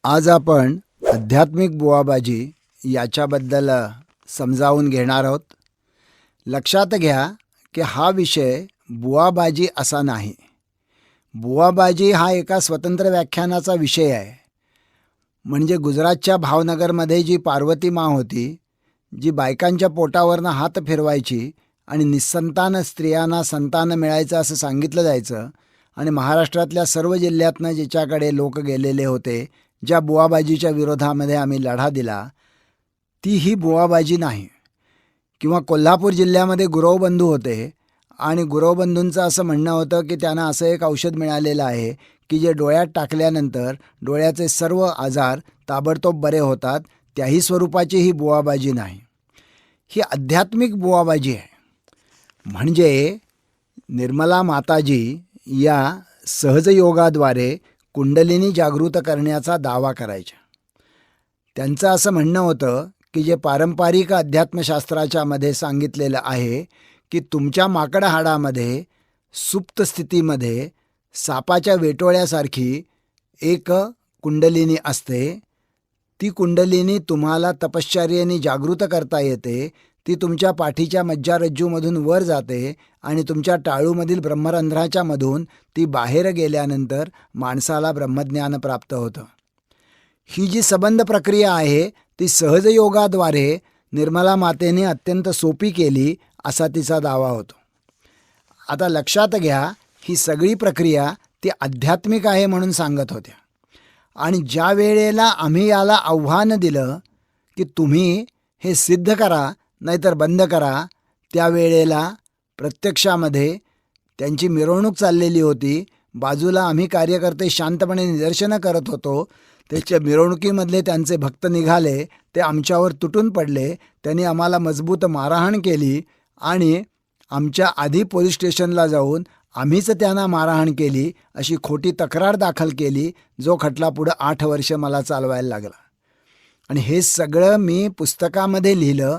आज आपण आध्यात्मिक बुवाबाजी याच्याबद्दल समजावून घेणार आहोत. लक्षात घ्या की हा विषय बुवाबाजी असा नाही. बुवाबाजी हा एका स्वतंत्र व्याख्यानाचा विषय आहे. म्हणजे गुजरातच्या भावनगरमध्ये जी पार्वती माँ होती, जी बायकांच्या पोटावरनं हात फिरवायची आणि निस्संतान स्त्रियांना संतान मिळायचं असं सांगितलं जायचं, आणि महाराष्ट्रातल्या सर्व जिल्ह्यातनं जिच्याकडे लोक गेलेले होते, ज्या बुवाबाजीच्या विरोधामध्ये आम्ही लढा दिला, ती ही बुवाबाजी नाही. किंवा कोल्हापूर जिल्ह्यामध्ये गुरवबंधू होते आणि गुरवबंधूंचं असं म्हणणं होतं की त्यांना असं एक औषध मिळालेलं आहे की जे डोळ्यात टाकल्यानंतर डोळ्याचे सर्व आजार ताबडतोब बरे होतात. त्याही स्वरूपाची ही बुवाबाजी नाही. ही आध्यात्मिक बुवाबाजी आहे. म्हणजे निर्मला माताजी या सहजयोगाद्वारे कुंडलिनी जागृत करण्याचा दावा करायच्या. त्यांचं असं म्हणणं होतं की जे पारंपरिक अध्यात्मशास्त्राच्या मध्ये सांगितलेलं आहे की तुमच्या माकड हाडामध्ये सुप्त स्थितीमध्ये सापाच्या वेटोळ्यासारखी एक कुंडलिनी असते. ती कुंडलिनी तुम्हाला तपश्चर्येने जागृत करता येते. ती तुमच्या पाठीच्या मज्जारज्जूमधून वर जाते आणि तुमच्या टाळूमधील ब्रह्मरंध्राच्या मधून ती बाहेर गेल्यानंतर माणसाला ब्रह्मज्ञान प्राप्त होतं. ही जी संबंध प्रक्रिया आहे ती सहजयोगाद्वारे निर्मला मातेने अत्यंत सोपी केली असा तिचा दावा होतो. आता लक्षात घ्या, ही सगळी प्रक्रिया ती आध्यात्मिक आहे म्हणून सांगत होत्या. आणि ज्या वेळेला आम्ही याला आव्हान दिलं की तुम्ही हे सिद्ध करा नाहीतर बंद करा, त्यावेळेला प्रत्यक्षामध्ये त्यांची मिरवणूक चाललेली होती. बाजूला आम्ही कार्यकर्ते शांतपणे निदर्शनं करत होतो. त्याच्या मिरवणुकीमधले त्यांचे भक्त निघाले, ते आमच्यावर तुटून पडले. त्यांनी आम्हाला मजबूत मारहाण केली आणि आमच्या आधी पोलीस स्टेशनला जाऊन आम्हीच त्यांना मारहाण केली अशी खोटी तक्रार दाखल केली, जो खटला पुढं 8 वर्ष मला चालवायला लागला. आणि हे सगळं मी पुस्तकामध्ये लिहिलं.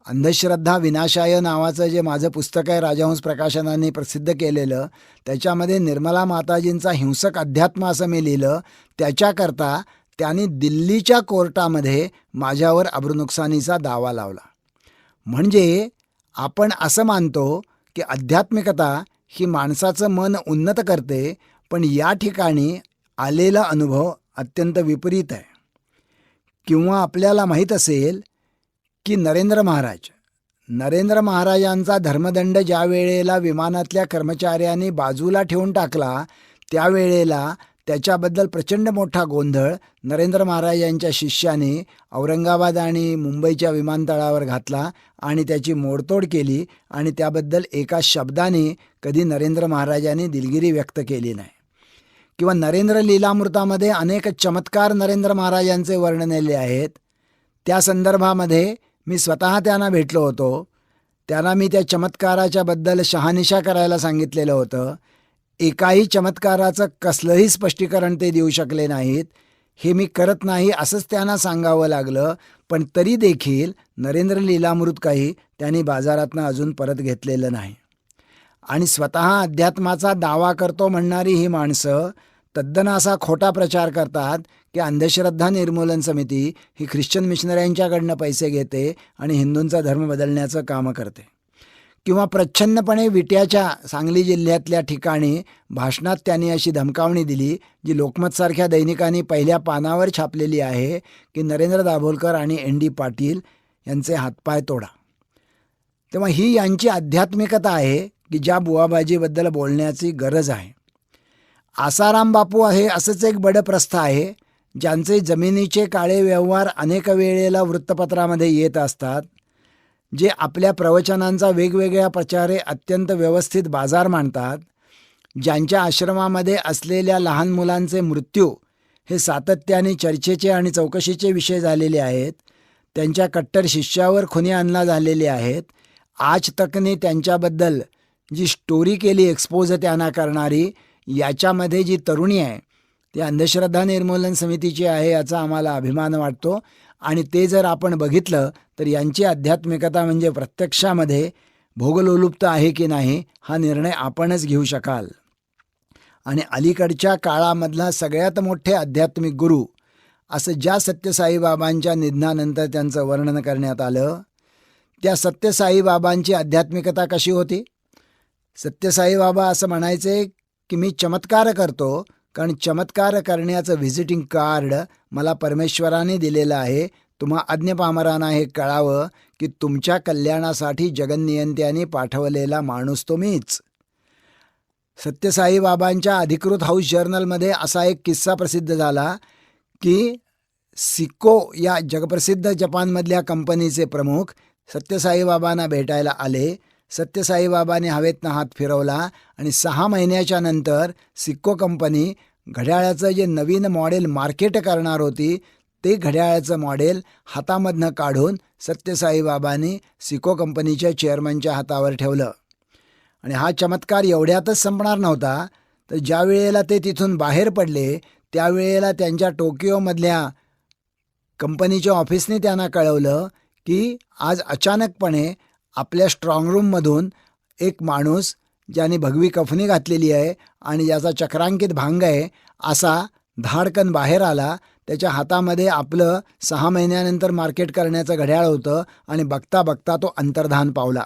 अंधश्रद्धा विनाशाय नावाचं जे माझं पुस्तक आहे, राजहंस प्रकाशनाने प्रसिद्ध केलेलं, त्याच्यामध्ये निर्मला माताजींचा हिंसक अध्यात्म असं मी लिहिलं. त्याच्याकरता त्यांनी दिल्लीच्या कोर्टामध्ये माझ्यावर अब्रूनुकसानीचा दावा लावला. म्हणजे आपण असं मानतो की आध्यात्मिकता ही माणसाचं मन उन्नत करते, पण या ठिकाणी आलेला अनुभव अत्यंत विपरीत आहे. किंवा आपल्याला माहीत असेल की नरेंद्र महाराजांचा धर्मदंड ज्या वेळेला विमानातल्या कर्मचाऱ्यांनी बाजूला ठेवून टाकला, त्यावेळेला त्याच्याबद्दल प्रचंड मोठा गोंधळ नरेंद्र महाराजांच्या शिष्याने औरंगाबाद आणि मुंबईच्या विमानतळावर घातला आणि त्याची मोडतोड केली. आणि त्याबद्दल एका शब्दाने कधी नरेंद्र महाराजांनी दिलगिरी व्यक्त केली नाही. किंवा नरेंद्र लीलामृतामध्ये अनेक चमत्कार नरेंद्र महाराजांचे वर्णनेले आहेत. त्या संदर्भामध्ये मी स्वतः त्यांना भेटलो होतो. त्यांना मी त्या चमत्काराच्या बद्दल शहानिशा करायला सांगितलेलं होतं. एकाही चमत्काराचं कसलंही स्पष्टीकरण ते देऊ शकले नाहीत. हे मी करत नाही असंच त्यांना सांगावं लागलं. पण तरी देखील नरेंद्र लीलामृत काही त्यांनी बाजारातनं अजून परत घेतलेलं नाही. आणि स्वतः अध्यात्माचा दावा करतो म्हणणारी ही माणसं तद्दन असा खोटा प्रचार करतात की अंधश्रद्धा निर्मूलन समिती ही ख्रिश्चन मिशनऱ्यांच्याकडनं पैसे घेते आणि हिंदूंचा धर्म बदलण्याचं काम करते. किंवा प्रच्छन्नपणे विट्याच्या सांगली जिल्ह्यातल्या ठिकाणी भाषणात त्यांनी अशी धमकावणी दिली, जी लोकमतसारख्या दैनिकांनी पहिल्या पानावर छापलेली आहे की नरेंद्र दाभोलकर आणि ND पाटील यांचे हातपाय तोडा. तेव्हा ही यांची आध्यात्मिकता आहे की ज्या बुवाबाजीबद्दल बोलण्याची गरज आहे. आसाराम बापू आहे असंच एक बडप्रस्थ आहे, ज्यांचे जमिनीचे काळे व्यवहार अनेक वेळेला वृत्तपत्रामध्ये येत असतात, जे आपल्या प्रवचनांचा वेगवेगळ्या प्रकारे अत्यंत व्यवस्थित बाजार मांडतात, ज्यांच्या आश्रमामध्ये असलेल्या लहान मुलांचे मृत्यू हे सातत्याने चर्चेचे आणि चौकशीचे विषय झालेले आहेत. त्यांच्या कट्टर शिष्यावर खुनी आणला झालेले आहेत. आज तकने त्यांच्याबद्दल जी स्टोरी केली एक्सपोज त्यांना करणारी, याच्यामध्ये जी तरुणी आहे ती अंधश्रद्धा निर्मूलन समितीची आहे, याचा आम्हाला अभिमान वाटतो. आणि ते जर आपण बघितलं तर यांची आध्यात्मिकता म्हणजे प्रत्यक्षामध्ये भोगलोलुप्त आहे की नाही हा निर्णय आपणच घेऊ शकाल. आणि अलीकडच्या काळामधला सगळ्यात मोठे आध्यात्मिक गुरु असं ज्या सत्यसाईबाबांच्या निधनानंतर त्यांचं वर्णन करण्यात आलं, त्या सत्यसाईबाबांची आध्यात्मिकता कशी होती? सत्यसाईबाबा असं म्हणायचे की मी चमत्कार करतो, कारण चमत्कार करण्याचं व्हिजिटिंग कार्ड मला परमेश्वराने दिलेलं आहे. तुम्हा अज्ञपामरांना हे कळावं की तुमच्या कल्याणासाठी जगन्नियंत्याने पाठवलेला माणूस तो मीच. सत्यसाईबाबांच्या अधिकृत हाऊस जर्नलमध्ये असा एक किस्सा प्रसिद्ध झाला की सिको या जगप्रसिद्ध जपानमधल्या कंपनीचे प्रमुख सत्यसाईबाबांना भेटायला आले. सत्यसाईबाबांनी हवेतनं हात फिरवला आणि 6 महिन्याच्या नंतर सिक्को कंपनी घड्याळाचं जे नवीन मॉडेल मार्केट करणार होती ते घड्याळाचं मॉडेल हातामधनं काढून सत्यसाईबाबांनी सिको कंपनीच्या चेअरमनच्या हातावर ठेवलं. आणि हा चमत्कार एवढ्यातच संपणार नव्हता, तर ज्या वेळेला ते तिथून बाहेर पडले त्यावेळेला त्यांच्या टोकियोमधल्या कंपनीच्या ऑफिसने त्यांना कळवलं की आज अचानकपणे आपल्या स्ट्रॉंग रूममधून एक माणूस ज्याने भगवी कफनी घातलेली आहे आणि ज्याचा चक्रांकित भांग आहे असा धाडकन बाहेर आला. त्याच्या हातामध्ये आपलं 6 महिन्यानंतर मार्केट करण्याचं घड्याळ होतं आणि बघता बघता तो अंतर्धान पावला.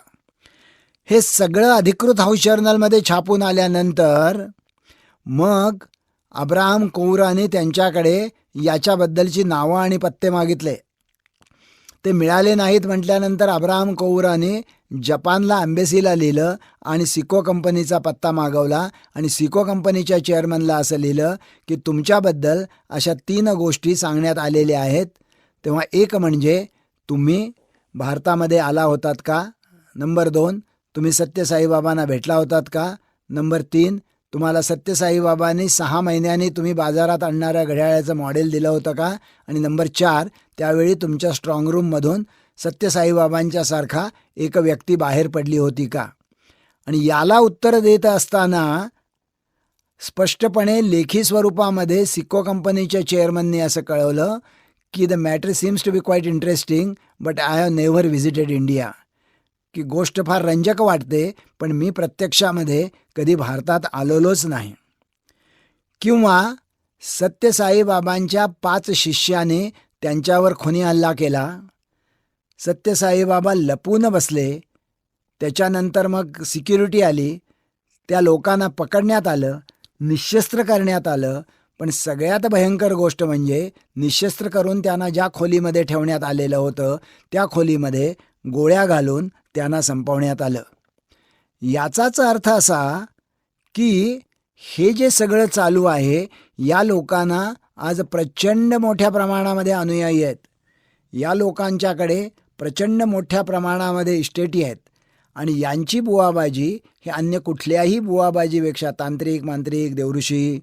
हे सगळं अधिकृत हाऊस जर्नलमध्ये छापून आल्यानंतर मग अब्राहम कोउराने त्यांच्याकडे याच्याबद्दलची नावं आणि पत्ते मागितले. ते मिळाले नाहीत म्हटल्यानंतर अब्राहम कोउराने जपानला एम्बेसीला लिहिलं आणि सिको कंपनीचा पत्ता मागवला आणि सिको कंपनीच्या चेअरमनला असं लिहिलं की तुमच्याबद्दल अशा 3 गोष्टी सांगण्यात आलेल्या आहेत. तेव्हा एक म्हणजे तुम्ही भारतामध्ये आला होतात का? नंबर 2, तुम्ही सत्यसाईबाबांना भेटला होतात का? नंबर 3, तुम्हाला सत्यसाईबाबांनी 6 महिन्यांनी तुम्ही बाजारात आणणाऱ्या घड्याळाचं मॉडेल दिलं होतं का? आणि नंबर 4, त्यावेळी तुमच्या स्ट्रॉंग रूममधून सत्यसाईबाबांच्या सारखा एक व्यक्ती बाहेर पडली होती का? आणि याला उत्तर देत असताना स्पष्टपणे लेखी स्वरूपामध्ये सिक्को कंपनीच्या चेअरमनने असं कळवलं की the matter seems to be quite interesting but I have never visited India. की गोष्ट फार रंजक वाटते पण मी प्रत्यक्षामध्ये कधी भारतात आलेलोच नाही. किंवा सत्यसाईबाबांच्या 5 शिष्याने त्यांच्यावर खुनी हल्ला केला. सत्यसाईबाबा लपून बसले. त्याच्यानंतर मग सिक्युरिटी आली. त्या लोकांना पकडण्यात आलं, निशस्त्र करण्यात आलं. पण सगळ्यात भयंकर गोष्ट म्हणजे निशस्त्र करून त्यांना ज्या खोलीमध्ये ठेवण्यात आलेलं होतं त्या खोलीमध्ये गोळ्या घालून त्यांना संपवण्यात आलं. याचाच अर्थ असा की हे जे सगळं चालू आहे या लोकांना आज प्रचंड मोठ्या प्रमाणामध्ये अनुयायी आहेत. या लोकांच्याकडे प्रचंड मोठ्या प्रमाणामध्ये इस्टेटी आहेत आणि यांची बुवाबाजी हे अन्य कुठल्याही बुवाबाजीपेक्षा तांत्रिक मांत्रिक देवऋषी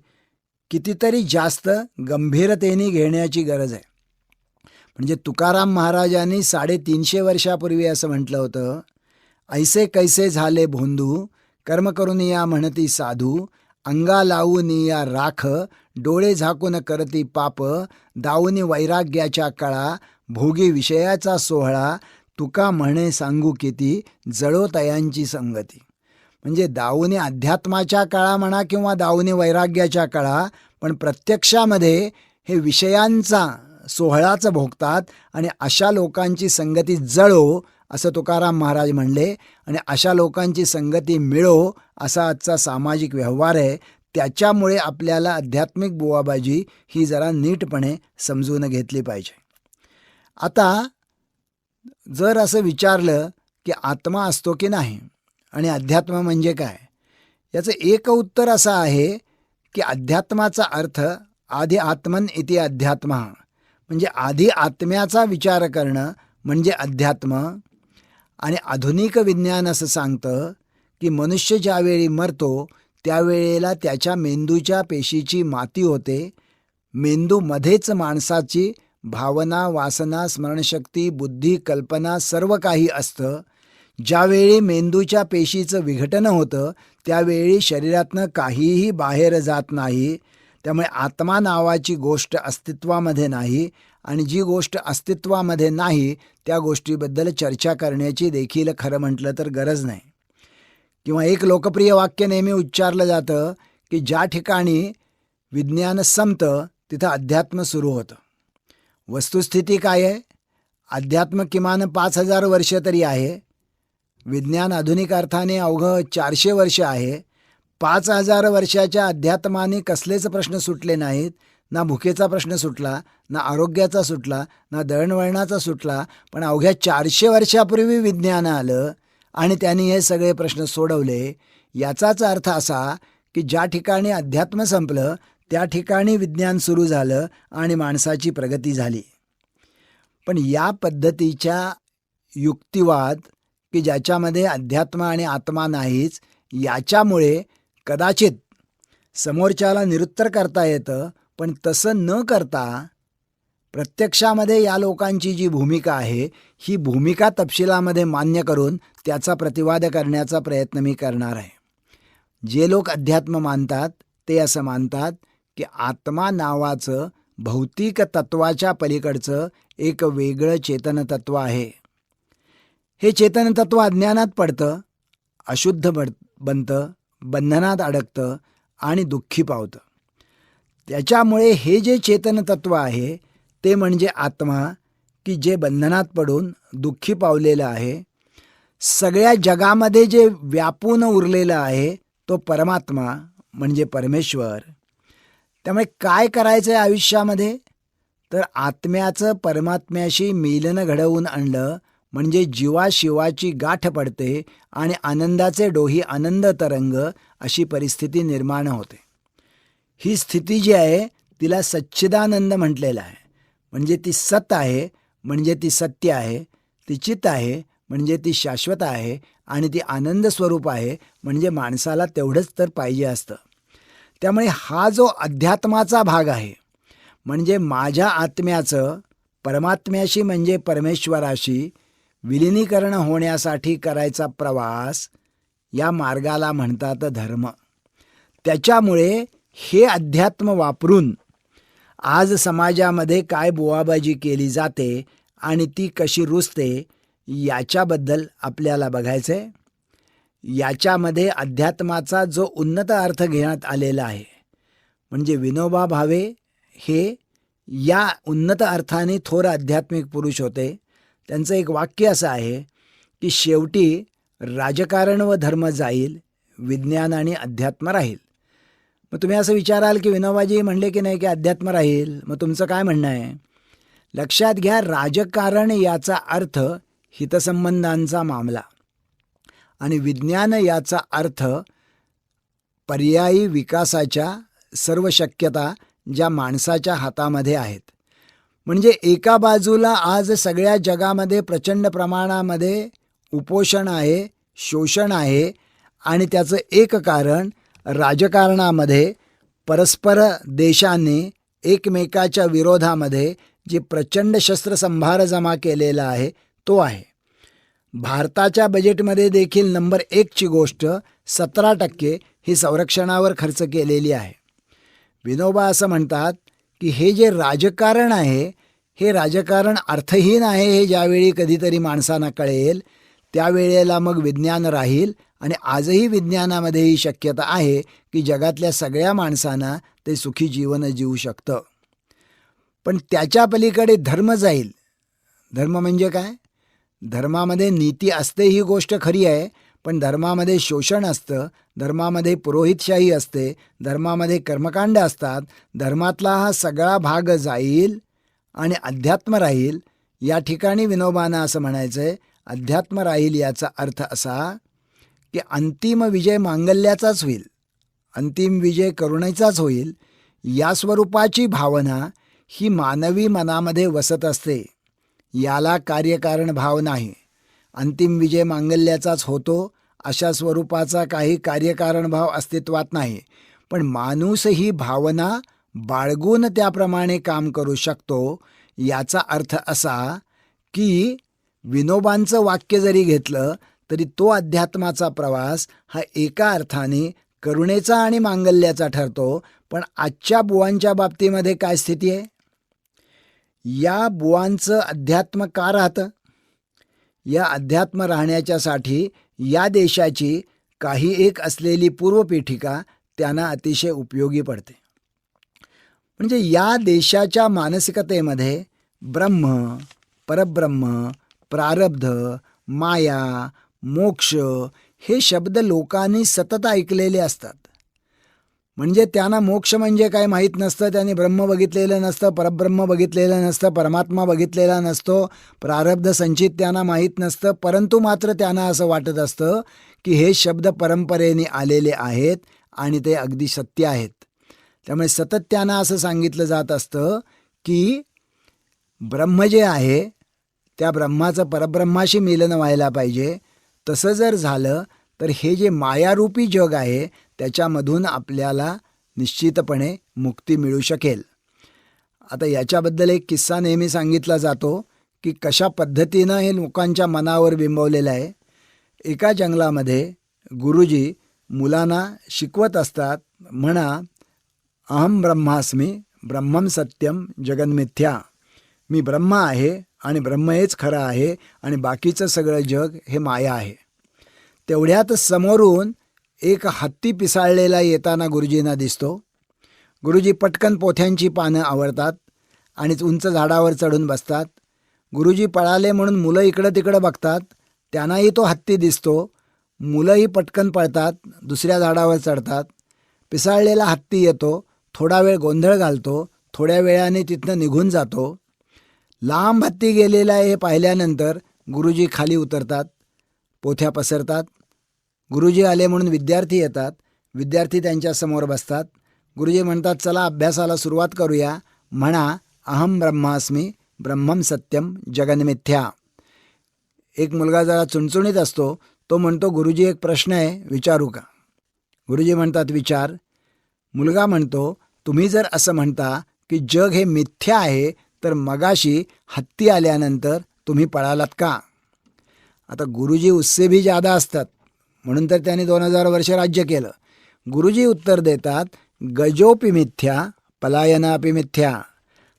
कितीतरी जास्त गंभीरतेने घेण्याची गरज आहे. म्हणजे तुकाराम महाराजांनी 350 वर्षापूर्वी असं म्हटलं होतं, ऐसे कैसे झाले भोंदू, कर्म करून या म्हणती साधू, अंगा लावून या राख, डोळे झाकून करती पाप, दावूनी वैराग्याच्या कळा, भोगी विषयाचा सोहळा, तुका म्हणे सांगू किती, जळो तयांची संगती. म्हणजे दावूनी अध्यात्माच्या कळा म्हणा किंवा दावूनी वैराग्याच्या कळा, पण प्रत्यक्षामध्ये हे विषयांचा सोहळाचं भोगतात आणि अशा लोकांची संगती जळो असं तुकाराम महाराज म्हणले. आणि अशा लोकांची संगती मिळो असा आजचा सामाजिक व्यवहार आहे. त्याच्यामुळे आपल्याला आध्यात्मिक बुवाबाजी ही जरा नीटपणे समजून घेतली पाहिजे. आता जर असं विचारलं की आत्मा असतो की नाही आणि अध्यात्म म्हणजे काय, याचं एक उत्तर असं आहे की अध्यात्माचा अर्थ आधी आत्मन इति अध्यात्म, म्हणजे आधी आत्म्याचा विचार करणं म्हणजे अध्यात्म. आणि आधुनिक विज्ञान असं सांगतं की मनुष्य ज्यावेळी मरतो त्यावेळेला त्याच्या मेंदूच्या पेशीची माती होते. मेंदूमध्येच माणसाची भावना, वासना, स्मरणशक्ती, बुद्धी, कल्पना सर्व काही असतं. ज्यावेळी मेंदूच्या पेशीचं विघटन होतं त्यावेळी शरीरातनं काहीही बाहेर जात नाही. त्यामुळे आत्मा नावाची गोष्ट अस्तित्वामध्ये नाही आणि जी गोष्ट अस्तित्वामध्ये नाही त्या गोष्टीबद्दल चर्चा करण्याची देखील खरं म्हटलं तर गरज नाही. किंवा एक लोकप्रिय वाक्य नेहमी उच्चारलं जातं की ज्या ठिकाणी विज्ञान संपतं तिथं अध्यात्म सुरू होतं. वस्तुस्थिती काय आहे? अध्यात्म किमान 5000 वर्ष तरी आहे. विज्ञान आधुनिक अर्थाने अवघं 400 वर्ष आहे. 5000 वर्षाच्या अध्यात्माने कसलेच प्रश्न सुटले नाहीत. ना भुकेचा प्रश्न सुटला, ना आरोग्याचा सुटला, ना दळणवळणाचा सुटला. पण अवघ्या 400 वर्षापूर्वी विज्ञान आलं आणि त्यांनी हे सगळे प्रश्न सोडवले. याचाच अर्थ असा की ज्या ठिकाणी अध्यात्म संपलं त्या ठिकाणी विज्ञान सुरू झालं आणि माणसाची प्रगती झाली. पण या पद्धतीच्या युक्तिवाद की ज्याच्यामध्ये अध्यात्म आणि आत्मा नाहीच, याच्यामुळे कदाचित समोरच्याला निरुत्तर करता येतं. पण तसं न करता प्रत्यक्षामध्ये या लोकांची जी भूमिका आहे ही भूमिका तपशिलामध्ये मान्य करून त्याचा प्रतिवाद करण्याचा प्रयत्न मी करणार आहे. जे लोक अध्यात्म मानतात ते असं मानतात की आत्मा नावाचं भौतिक तत्वाच्या पलीकडचं एक वेगळं चेतनतत्व आहे. हे चेतनतत्व अज्ञानात पडतं, अशुद्ध बनतं, बंधनात अडकतं आणि दुःखी पावतं. त्याच्यामुळे हे जे चेतनतत्व आहे ते म्हणजे आत्मा, की जे बंधनात पडून दुःखी पावलेलं आहे, सगळ्या जगामध्ये जे व्यापून उरलेलं आहे तो परमात्मा म्हणजे परमेश्वर. त्यामुळे काय करायचं आहे आयुष्यामध्ये? तर आत्म्याचं परमात्म्याशी मिलन घडवून आणलं म्हणजे जीवाशिवाची गाठ पडते आणि आनंदाचे डोही आनंद तरंग अशी परिस्थिती निर्माण होते. ही स्थिती जी आहे तिला सच्चिदानंद म्हटलेलं आहे. म्हणजे ती सत आहे, म्हणजे ती सत्य आहे, ती चित आहे, म्हणजे ती शाश्वत आहे आणि ती आनंद स्वरूप आहे. म्हणजे माणसाला तेवढंच तर पाहिजे असतं. त्यामुळे हा जो अध्यात्माचा भाग आहे म्हणजे माझ्या आत्म्याचं परमात्म्याशी म्हणजे परमेश्वराशी विलिनीकरण होण्यासाठी करायचा प्रवास, या मार्गाला म्हणतात धर्म. त्याच्यामुळे हे अध्यात्म वापरून आज समाजामध्ये काय बुवाबाजी केली जाते आणि ती कशी रुजते याच्याबद्दल आपल्याला बघायचं आहे. याच्यामध्ये अध्यात्माचा जो उन्नत अर्थ घेण्यात आलेला आहे म्हणजे विनोबा भावे हे या उन्नत अर्थाने थोर आध्यात्मिक पुरुष होते. त्यांचं एक वाक्य असं आहे की शेवटी राजकारण व धर्म जाईल, विज्ञान आणि अध्यात्म राहील. मग तुम्ही असं विचाराल की विनोबाजी म्हणले की नाही की अध्यात्म राहील, मग तुमचं काय म्हणणं आहे? लक्षात घ्या, राजकारण याचा अर्थ हितसंबंधांचा मामला आणि विज्ञान याचा अर्थ पर्यायी विकासाच्या सर्व शक्यता ज्या माणसाच्या हातामध्ये आहेत. म्हणजे एका बाजूला आज सगळ्या जगामध्ये प्रचंड प्रमाणामध्ये उपोषण आहे, शोषण आहे आणि त्याचं एक कारण राजकारणामध्ये परस्पर देशांनी एकमेकाच्या विरोधामध्ये जे प्रचंड शस्त्रसंभार जमा केलेला आहे तो आहे. भारताच्या बजेटमध्ये देखील नंबर 1ची गोष्ट 17% ही संरक्षणावर खर्च केलेली आहे. विनोबा असं म्हणतात की हे जे राजकारण आहे हे राजकारण अर्थहीन आहे. हे ज्यावेळी कधीतरी माणसांना कळेल त्यावेळेला मग विज्ञान राहील आणि आजही विज्ञानामध्ये ही शक्यता आहे की जगातल्या सगळ्या माणसांना ते सुखी जीवन जीवू शकतं. पण त्याच्या पलीकडे धर्म जाईल. धर्म म्हणजे काय? धर्मामध्ये नीती असते ही गोष्ट खरी आहे, पण धर्मामध्ये शोषण असतं, धर्मामध्ये पुरोहितशाही असते, धर्मामध्ये कर्मकांड असतात. धर्मातला हा सगळा भाग जाईल आणि अध्यात्म राहील. या ठिकाणी विनोबांना असं म्हणायचं आहे, अध्यात्म राहील याचा अर्थ असा की अंतिम विजय मांगल्याचाच होईल, अंतिम विजय करुणेचाच होईल. या स्वरूपाची भावना ही मानवी मनामध्ये वसत असते. याला कार्यकारण भाव नाही. अंतिम विजय मांगल्याचाच होतो अशा स्वरूपाचा काही कार्यकारण भाव अस्तित्वात नाही. पण माणूस ही भावना बाळगून त्याप्रमाणे काम करू शकतो. याचा अर्थ असा की विनोबांचं वाक्य जरी घेतलं तरी तो अध्यात्माचा प्रवास हा एका अर्थाने करुणेचा आणि मांगल्याचा ठरतो. पण आजच्या बुवांच्या बाबतीमध्ये काय स्थिती आहे? या बुवांचं अध्यात्म का राहतं? या अध्यात्म राहण्याच्यासाठी या देशाची काही एक असलेली पूर्वपीठिका त्यांना अतिशय उपयोगी पडते. म्हणजे या देशाच्या मानसिकतेमध्ये ब्रह्म, परब्रह्म, प्रारब्ध, माया, मोक्ष हे शब्द लोकांनी सतत ऐकलेले असतात. म्हणजे त्यांना मोक्ष म्हणजे काय माहीत नसतं, त्यांनी ब्रह्म बघितलेलं नसतं, परब्रह्म बघितलेलं नसतं, परमात्मा बघितलेला नसतो, प्रारब्ध संचित त्यांना माहीत नसतं. परंतु मात्र त्यांना असं वाटत असतं की हे शब्द परंपरेने आलेले आहेत आणि ते अगदी सत्य आहेत. त्यामुळे सतत त्यांना असं सांगितलं जात असतं की ब्रह्म जे आहे त्या ब्रह्माचं परब्रह्माशी मिलन व्हायला पाहिजे. तसं जर झालं तर हे जे मायारूपी जग आहे त्याच्यामधून आपल्याला निश्चितपणे मुक्ती मिळू शकेल. आता याच्याबद्दल एक किस्सा नेहमी सांगितला जातो की कशा पद्धतीनं हे लोकांच्या मनावर बिंबवलेलं आहे. एका जंगलामध्ये गुरुजी मुलांना शिकवत असतात, म्हणा अहम ब्रह्मास्मी ब्रह्मम सत्यम जगन्मिथ्या. मी ब्रह्म आहे आणि ब्रह्म हेच खरं आहे आणि बाकीचं सगळं जग हे माया आहे. तेवढ्यात समोरून एक हत्ती पिसाळलेला येताना गुरुजींना दिसतो. गुरुजी पटकन पोथ्यांची पानं आवरतात आणि उंच झाडावर चढून बसतात. गुरुजी पळाले म्हणून मुलं इकडं तिकडं बघतात, त्यांनाही तो हत्ती दिसतो. मुलंही पटकन पळतात, दुसऱ्या झाडावर चढतात. पिसाळलेला हत्ती येतो, थोडा वेळ गोंधळ घालतो, थोड्या वेळाने तिथनं निघून जातो. लांब हत्ती गेलेला आहे हे पाहिल्यानंतर गुरुजी खाली उतरतात, पोथ्या पसरतात. गुरुजी आले म्हणून विद्यार्थी येतात, विद्यार्थी त्यांच्यासमोर बसतात. गुरुजी म्हणतात, चला अभ्यासाला सुरुवात करूया. म्हणा अहम ब्रह्मास्मी ब्रह्मम सत्यम जगन्मिथ्या. एक मुलगा जरा चुणचुणीत असतो, तो म्हणतो, गुरुजी एक प्रश्न आहे, विचारू का? गुरुजी म्हणतात, विचार. मुलगा म्हणतो, तुम्ही जर असं म्हणता की जग हे मिथ्या आहे तर मगाशी हत्ती आल्यानंतर तुम्ही पळालात का? आता गुरुजी उससे भी ज्यादा असतात म्हणून तर त्यांनी 2000 वर्ष राज्य केलं. गुरुजी उत्तर देतात, गजोपि मिथ्या पलायनापि मिथ्या.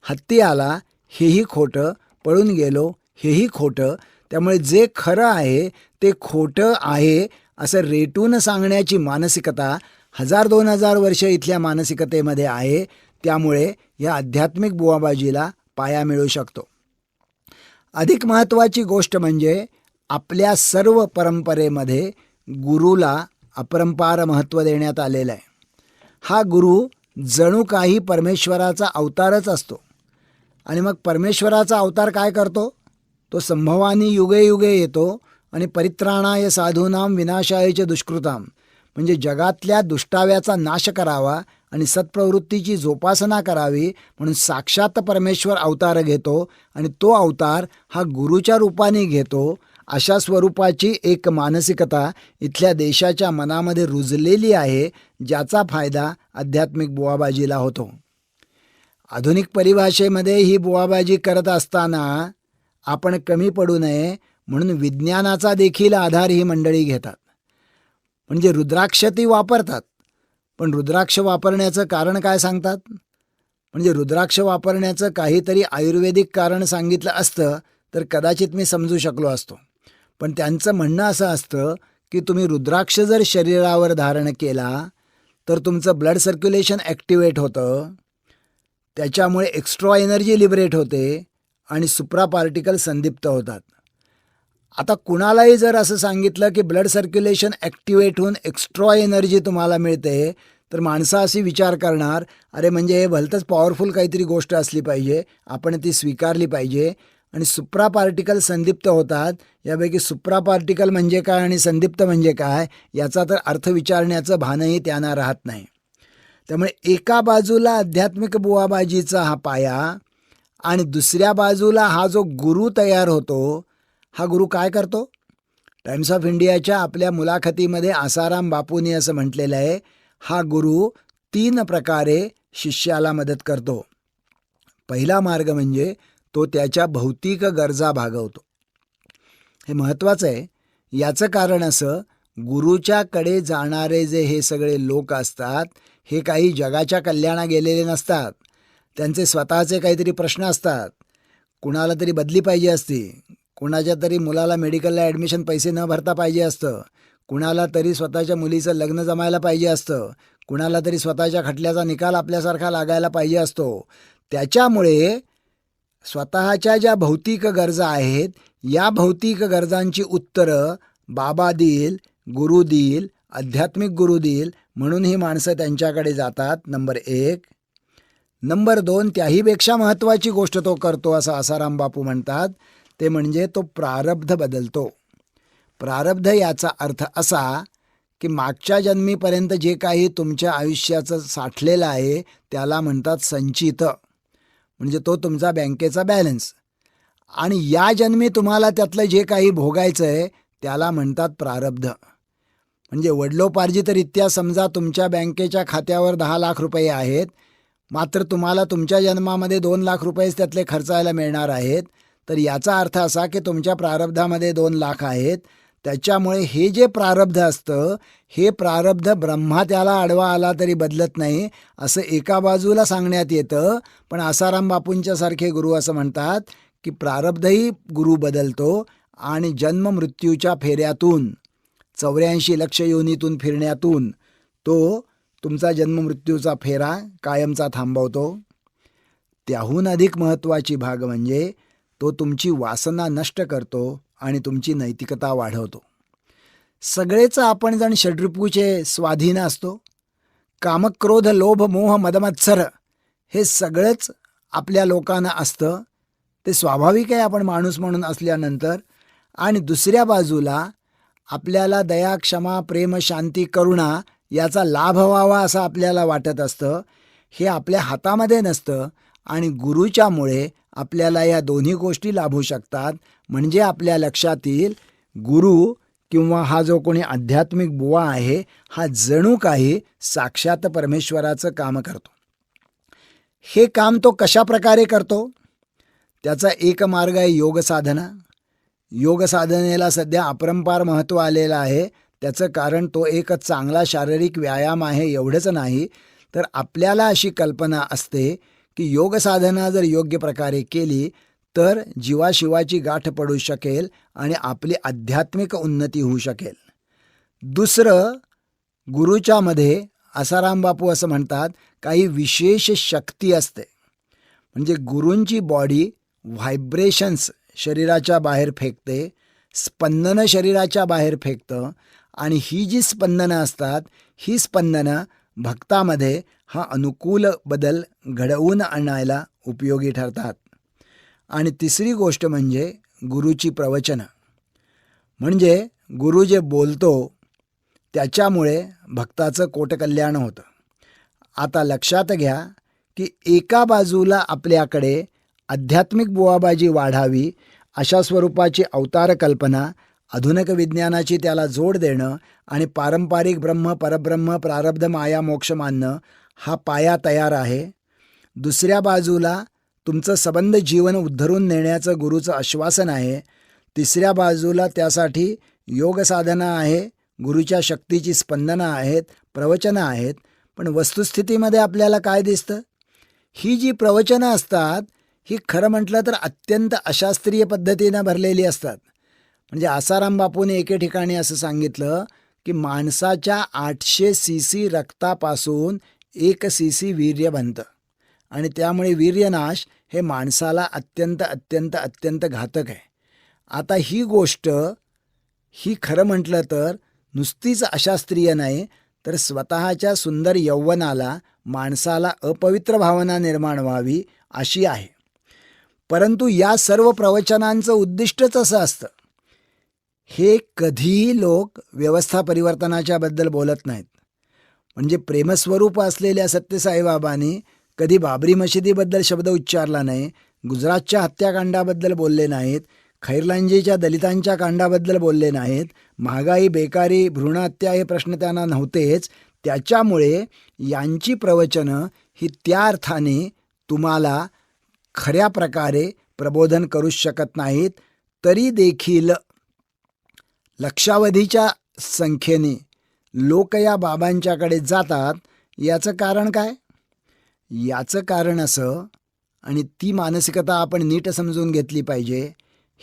हत्ती आला हेही खोटं, पळून गेलो हेही खोटं. त्यामुळे जे खरं आहे ते खोटं आहे असं रेटून सांगण्याची मानसिकता 1000-2000 वर्ष इथल्या मानसिकतेमध्ये आहे. त्यामुळे या आध्यात्मिक बुवाबाजीला पाया मिळू शकतो. अधिक महत्त्वाची गोष्ट म्हणजे आपल्या सर्व परंपरेमध्ये गुरुला अपरंपार महत्त्व देण्यात आलेलं आहे. हा गुरु जणू काही परमेश्वराचा अवतारच असतो. आणि मग परमेश्वराचा अवतार काय करतो? तो संभवानी युगे युगे येतो आणि परित्राणाय साधूनां विनाशाय च दुष्कृतां, म्हणजे जगातल्या दुष्टाव्याचा नाश करावा आणि सत्प्रवृत्तीची जोपासना करावी म्हणून साक्षात परमेश्वर अवतार घेतो आणि तो अवतार हा गुरुच्या रूपाने घेतो. अशा स्वरूपाची एक मानसिकता इथल्या देशाच्या मनामध्ये रुजलेली आहे, ज्याचा फायदा आध्यात्मिक बुवाबाजीला होतो. आधुनिक परिभाषेमध्ये ही बुवाबाजी करत असताना आपण कमी पडू नये म्हणून विज्ञानाचा देखील आधार ही मंडळी घेतात. म्हणजे रुद्राक्ष ती वापरतात, पण रुद्राक्ष वापरण्याचं कारण काय सांगतात? म्हणजे रुद्राक्ष वापरण्याचं काहीतरी आयुर्वेदिक कारण सांगितलं असतं तर कदाचित मी समजू शकलो असतो. पण त्यांचं म्हणणं असं असतं की तुम्ही रुद्राक्ष जर शरीरावर धारण केला तर तुमचं ब्लड सर्क्युलेशन ॲक्टिवेट होतं, त्याच्यामुळे एक्स्ट्रा एनर्जी लिबरेट होते आणि सुप्रा पार्टिकल संदिप्त होतात. आता कुणालाही जर असं सांगितलं की ब्लड सर्क्युलेशन ॲक्टिवेट होऊन एक्स्ट्रा एनर्जी तुम्हाला मिळते तर माणसं अशी विचार करणार, अरे म्हणजे हे भलतंच पॉवरफुल काहीतरी गोष्ट असली पाहिजे, आपण ती स्वीकारली पाहिजे. आणि सुप्रा पार्टिकल संदिप्त होतात. यापैकी सुप्रा पार्टिकल म्हणजे काय आणि संदिप्त म्हणजे काय याचा तर अर्थ विचारण्याचं भानही त्यांना राहत नाही. त्यामुळे एका बाजूला आध्यात्मिक बुवाबाजीचा हा पाया आणि दुसऱ्या बाजूला हा जो गुरु तयार होतो, हा गुरु काय करतो? टाइम्स ऑफ इंडियाच्या आपल्या मुलाखतीमध्ये आसाराम बापूंनी असं म्हटलेलं आहे, हा गुरु 3 प्रकारे शिष्याला मदत करतो. पहिला मार्ग म्हणजे तो त्याच्या भौतिक गरजा भागवतो. हे महत्त्वाचं आहे. याचं कारण असं, गुरुच्याकडे जाणारे जे हे सगळे लोक असतात हे काही जगाच्या कल्याणा गेलेले नसतात. त्यांचे स्वतःचे काहीतरी प्रश्न असतात. कुणाला तरी बदली पाहिजे असते, कुणाच्या तरी मुलाला मेडिकलला ॲडमिशन पैसे न भरता पाहिजे असतं, कुणाला तरी स्वतःच्या मुलीचं लग्न जमायला पाहिजे असतं, कुणाला तरी स्वतःच्या खटल्याचा निकाल आपल्यासारखा लागायला पाहिजे असतो. त्याच्यामुळे स्वतःच्या ज्या भौतिक गरजा आहेत, या भौतिक गरजांची उत्तरं बाबा देईल, गुरु देईल, आध्यात्मिक गुरु देईल, म्हणून ही माणसं त्यांच्याकडे जातात. नंबर 1. नंबर 2, त्याहीपेक्षा महत्त्वाची गोष्ट तो करतो असं आसाराम बापू म्हणतात, ते म्हणजे तो प्रारब्ध बदलतो. प्रारब्ध याचा अर्थ असा की मागच्या जन्मीपर्यंत जे काही तुमच्या आयुष्याचं साठलेलं आहे त्याला म्हणतात संचित, म्हणजे तो तुमचा बँकेचा बॅलन्स. आणि या जन्मी तुम्हाला त्यातलं जे काही भोगायचं आहे त्याला म्हणतात प्रारब्ध. म्हणजे वडिलोपार्जितरित्या समजा तुमच्या बँकेच्या खात्यावर 10 लाख रुपये आहेत, मात्र तुम्हाला तुमच्या जन्मामध्ये 2 लाख रुपयेच त्यातले खर्चायला मिळणार आहेत. तर याचा अर्थ असा की तुमच्या प्रारब्धामध्ये 2 लाख आहेत. त्याच्यामुळे हे जे प्रारब्ध असतं, हे प्रारब्ध ब्रह्मा त्याला आडवा आला तरी बदलत नाही असं एका बाजूला सांगण्यात येतं. पण आसाराम बापूंच्यासारखे गुरु असं म्हणतात की प्रारब्धही गुरु बदलतो आणि जन्म मृत्यूच्या फेऱ्यातून 84 लक्ष योनीतून फिरण्यातून तो तुमचा जन्ममृत्यूचा फेरा कायमचा थांबवतो. त्याहून अधिक महत्त्वाची भाग म्हणजे तो तुमची वासना नष्ट करतो आणि तुमची नैतिकता वाढवतो. सगळेच आपण जण षड्रिपूचे स्वाधीन असतो. कामक्रोध लोभ मोह मदमत्सर हे सगळंच आपल्या लोकांना असतं, ते स्वाभाविक आहे आपण माणूस म्हणून असल्यानंतर. आणि दुसऱ्या बाजूला आपल्याला दया क्षमा प्रेम शांती करुणा याचा लाभ व्हावा असं आपल्याला वाटत असतं. हे आपल्या हातामध्ये नसतं आणि गुरुच्यामुळे आपल्याला या दोन्ही गोष्टी लाभू शकतात. म्हणजे आपल्या लक्षात येईल गुरु किंवा हा जो कोणी आध्यात्मिक बुवा आहे हा जणू काही साक्षात परमेश्वराचं काम करतो. हे काम तो कशा प्रकारे करतो? त्याचा एक मार्ग आहे योग साधना. योग साधनेला सध्या अपरंपार महत्त्व आलेलं आहे. त्याचं कारण तो एक चांगला शारीरिक व्यायाम आहे एवढंच नाही, तर आपल्याला अशी कल्पना असते की योग साधना जर योग्य प्रकारे केली तर जीवाशिवाची गाठ पडू शकेल आणि आपली आध्यात्मिक उन्नती होऊ शकेल. दुसरं, गुरुच्यामध्ये आसाराम बापू असं म्हणतात काही विशेष शक्ती असते. म्हणजे गुरूंची बॉडी व्हायब्रेशन्स शरीराच्या बाहेर फेकते, स्पंदनं शरीराच्या बाहेर फेकतं आणि ही जी स्पंदनं असतात ही स्पंदनं भक्तामध्ये हा अनुकूल बदल घडवून आणायला उपयोगी ठरतात. आणि तिसरी गोष्ट म्हणजे गुरुची प्रवचनं. म्हणजे गुरु जे बोलतो त्याच्यामुळे भक्ताचं कोटकल्याण होतं. आता लक्षात घ्या की एका बाजूला आपल्याकडे आध्यात्मिक बुवाबाजी वाढावी अशा स्वरूपाची अवतार कल्पना, आधुनिक विज्ञानाची त्याला जोड देणं आणि पारंपरिक ब्रह्म परब्रह्म प्रारब्ध माया मोक्ष मानणं हा पाया तयार आहे. दुसऱ्या बाजूला तुमचं संबंध जीवन उद्धरून नेण्याचं गुरुचं आश्वासन आहे. तिसऱ्या बाजूला त्यासाठी योग साधना आहे, गुरुच्या शक्तीची स्पंदनं आहेत, प्रवचनं आहेत. पण वस्तुस्थितीमध्ये आपल्याला काय दिसतं? ही जी प्रवचनं असतात ही खरं म्हटलं तर अत्यंत अशास्त्रीय पद्धतीनं भरलेली असतात. म्हणजे आसाराम बापूने एके ठिकाणी असं सांगितलं की माणसाच्या 800 cc रक्तापासून 1 cc वीर्य बनतं आणि त्यामुळे वीर्यनाश हे माणसाला अत्यंत अत्यंत अत्यंत घातक आहे. आता ही गोष्ट ही खरं म्हटलं तर नुसतीच अशास्त्रीय नाही, तर स्वतःच्या सुंदर यौवनाला माणसाला अपवित्र भावना निर्माण व्हावी अशी आहे. परंतु या सर्व प्रवचनांचं उद्दिष्टच असं असतं. हे कधीही लोक व्यवस्था परिवर्तनाच्याबद्दल बोलत नाहीत. म्हणजे प्रेमस्वरूप असलेल्या सत्यसाईबाबांनी कधी बाबरी मशिदीबद्दल शब्द उच्चारला नाही, गुजरातच्या हत्याकांडाबद्दल बोलले नाहीत, खैरलांजीच्या दलितांच्या कांडाबद्दल बोलले नाहीत, महागाई बेकारी भ्रूणहत्या हे प्रश्न त्यांना नव्हतेच. त्याच्यामुळे यांची प्रवचनं ही त्या अर्थाने तुम्हाला खऱ्या प्रकारे प्रबोधन करूच शकत नाहीत. तरी देखील लक्षावधीच्या संख्येने लोक या बाबांच्याकडे जातात. याचं कारण काय? याचं कारण असं, आणि ती मानसिकता आपण नीट समजून घेतली पाहिजे,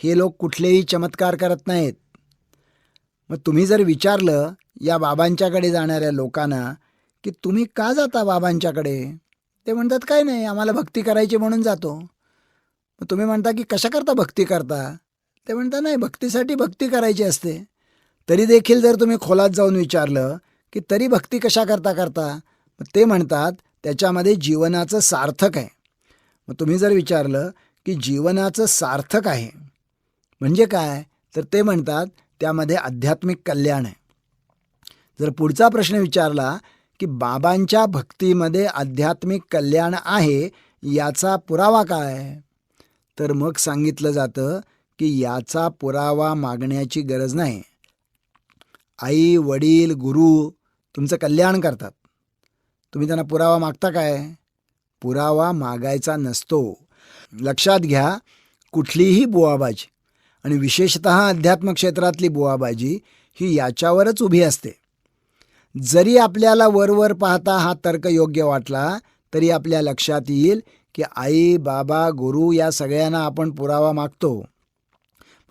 हे लोक कुठलेही चमत्कार करत नाहीत. मग तुम्ही जर विचारलं या बाबांच्याकडे जाणाऱ्या लोकांना की तुम्ही का जाता बाबांच्याकडे? ते म्हणतात काय नाही, आम्हाला भक्ती करायची म्हणून जातो. मग तुम्ही म्हणता की कशाकरता भक्ती करता? ते म्हणता नाही, भक्तीसाठी भक्ती करायची असते. तरी देखील जर तुम्ही खोलात जाऊन विचारलं की तरी भक्ती कशाकरता करता? मग ते म्हणतात त्याच्यामध्ये जीवनाचं सार्थक आहे. मग तुम्ही जर विचारलं की जीवनाचं सार्थक आहे म्हणजे काय, तर ते म्हणतात त्यामध्ये आध्यात्मिक कल्याण आहे. जर पुढचा प्रश्न विचारला की बाबांच्या भक्तीमध्ये आध्यात्मिक कल्याण आहे याचा पुरावा काय, तर मग सांगितलं जातं की याचा पुरावा मागण्याची गरज नाही. आई, वडील, गुरु तुमचं कल्याण करतात. तुम्ही त्यांना पुरावा मागता काय? पुरावा मागायचा नसतो. लक्षात घ्या, कुठलीही बुवाबाजी आणि विशेषतः अध्यात्म क्षेत्रातली बुवाबाजी ही याच्यावरच उभी असते. जरी आपल्याला वरवर पाहता हा तर्क योग्य वाटला तरी आपल्या लक्षात येईल की आई, बाबा, गुरु या सगळ्यांना आपण पुरावा मागतो.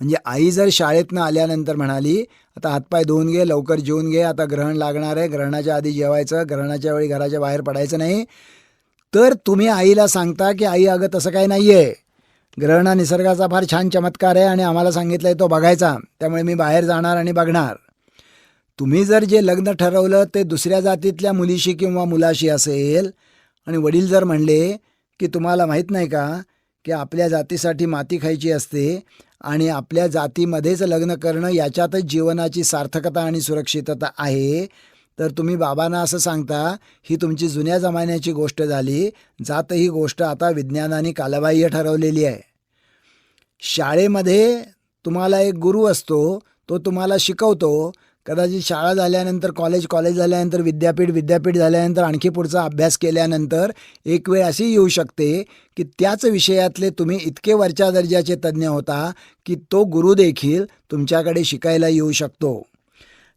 म्हणजे आई जर शाळेतनं आल्यानंतर म्हणाली आता हातपाय धुवून घे, लवकर जेवून घे, आता ग्रहण लागणार आहे, ग्रहणाच्या आधी जेवायचं, ग्रहणाच्या वेळी घराच्या बाहेर पडायचं नाही, तर तुम्ही आईला सांगता की आई अगं तसं काही नाही आहे, ग्रहण हा निसर्गाचा फार छान चमत्कार आहे आणि आम्हाला सांगितलं आहे तो बघायचा, त्यामुळे मी बाहेर जाणार आणि बघणार. तुम्ही जर जे लग्न ठरवलं ते दुसऱ्या जातीतल्या मुलीशी किंवा मुलाशी असेल आणि वडील जर म्हणले की तुम्हाला माहीत नाही का की आपल्या जातीसाठी माती खायची असते आणि आपल्या जातीमध्येच लग्न करणं याच्यातच जीवनाची सार्थकता आणि सुरक्षितता आहे, तर तुम्ही बाबांना असं सांगता ही तुमची जुन्या जमान्याची गोष्ट झाली, जात ही गोष्ट आता विज्ञानाने कालबाह्य ठरवलेली आहे. शाळेमध्ये तुम्हाला एक गुरु असतो, तो तुम्हाला शिकवतो. कदाचित शाळा झाल्यानंतर कॉलेज झाल्यानंतर विद्यापीठ झाल्यानंतर आणखी पुढचा अभ्यास केल्यानंतर एक वेळ अशी येऊ शकते की त्याच विषयातले तुम्ही इतके वरच्या दर्जाचे तज्ज्ञ होता की तो गुरु देखील तुमच्याकडे शिकायला येऊ शकतो.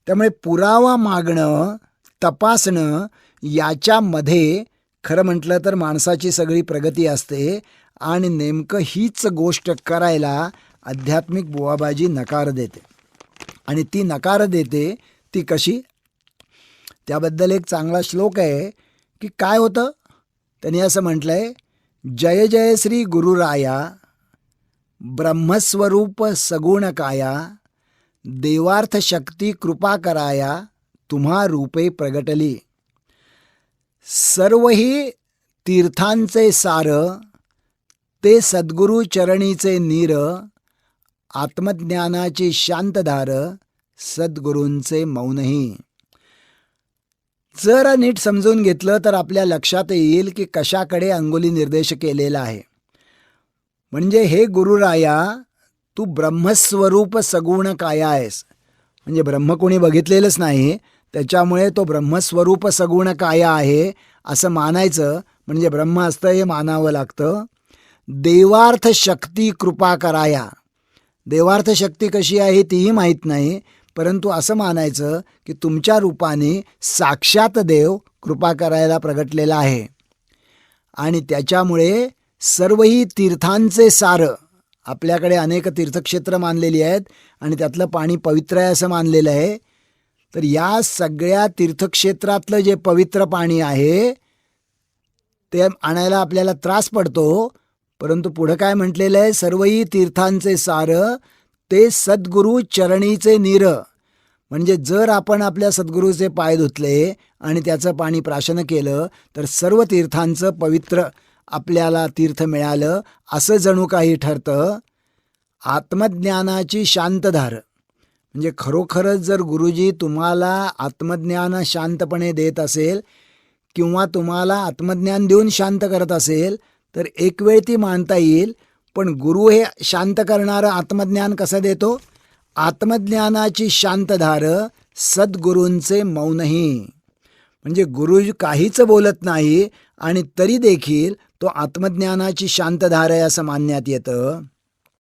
त्यामुळे पुरावा मागणं, तपासणं याच्यामध्ये खरं म्हटलं तर माणसाची सगळी प्रगती असते आणि नेमकं हीच गोष्ट करायला आध्यात्मिक बुवाबाजी नकार देते. आणि ती नकार देते ती कशी, त्याबद्दल एक चांगला श्लोक आहे की काय होतं. त्यांनी असं म्हटलं आहे, जय जय श्री गुरुराया, ब्रह्मस्वरूप सगुण काया, देवार्थ शक्ती कृपा कराया, तुम्हा रूपे प्रगटली. सर्वही तीर्थांचे सार, ते सद्गुरु चरणीचे नीर, आत्मज्ञानाची शांतधार, सद्गुरूंचे मौनही. जर नीट समजून घेतलं तर आपल्या लक्षात येईल की कशाकडे अंगुली निर्देश केलेला आहे. म्हणजे हे गुरुराया, तू ब्रह्मस्वरूप सगुण काया आहेस. म्हणजे ब्रह्म कोणी बघितलेलंच नाही, त्याच्यामुळे तो ब्रह्मस्वरूप सगुण काया आहे असं मानायचं, म्हणजे ब्रह्म असतं हे मानावं लागतं. देवार्थ शक्ती कृपा कराया, देवार्थ शक्ती कशी आहे तीही माहीत नाही, परंतु असं मानायचं की तुमच्या रूपाने साक्षात देव कृपा करायला प्रगटलेला आहे. आणि त्याच्यामुळे सर्वही तीर्थांचे सार, आपल्याकडे अनेक तीर्थक्षेत्र मानलेली आहेत आणि त्यातलं पाणी पवित्र आहे असं मानलेलं आहे. तर या सगळ्या तीर्थक्षेत्रातलं जे पवित्र पाणी आहे ते आणायला आपल्याला त्रास पडतो, परंतु पुढं काय म्हटलेलं आहे, सर्वही तीर्थांचे सार, ते सद्गुरू चरणीचे नीर. म्हणजे जर आपण आपल्या सद्गुरूचे पाय धुतले आणि त्याचं पाणी प्राशन केलं तर सर्व तीर्थांचं पवित्र आपल्याला तीर्थ मिळालं असं जणू काही ठरतं. आत्मज्ञानाची शांतधार, म्हणजे खरोखरच जर गुरुजी तुम्हाला आत्मज्ञान शांतपणे देत असेल किंवा तुम्हाला आत्मज्ञान देऊन शांत करत असेल तर एक वेळ ती मानता येईल. पण गुरु हे शांत करणारं आत्मज्ञान कसं देतो? आत्मज्ञानाची शांतधार, सद्गुरूंचे मौनही. म्हणजे गुरु काहीच बोलत नाही आणि तरी देखील तो आत्मज्ञानाची शांतधार आहे असं मानण्यात येतं.